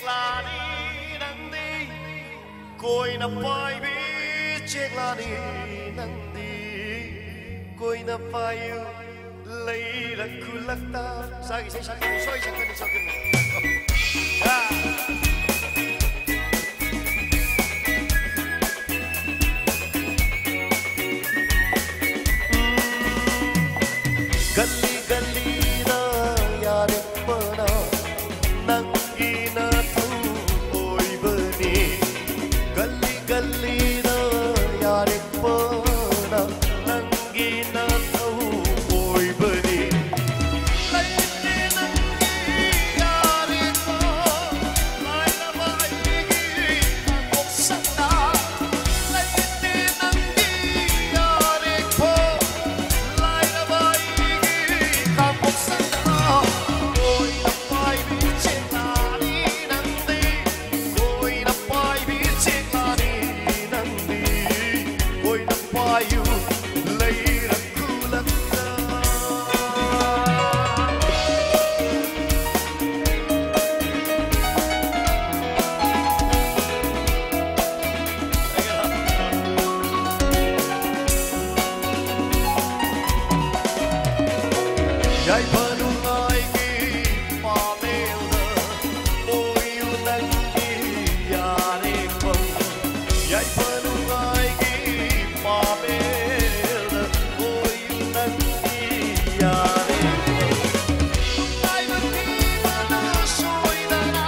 lani nandi koi na pai bi chek lani nandi koi na pai lấy là kulakta sagi sai sagi soi sakani gully gully na yaar pana nangi na thu oi bani gully gully na yaar pana nangi na thu oi bani laite nangi yaar ko lai na bai gi kok sakta laite nangi yaar ko lai na bai you later cooler dai panungai ki pamela oyu nangi yare pang dai panungai ki pamela oyu nangi yare dai bani mana soidana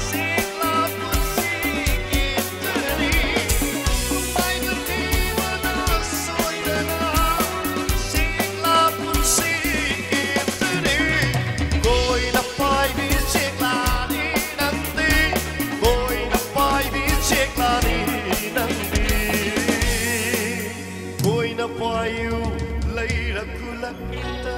sikla pusikitri dai bani mana soidana sikla pusikitri koi na pai bi chek lani nandi koi na pai bi chek lani nandi koi na pai lấy là kulakta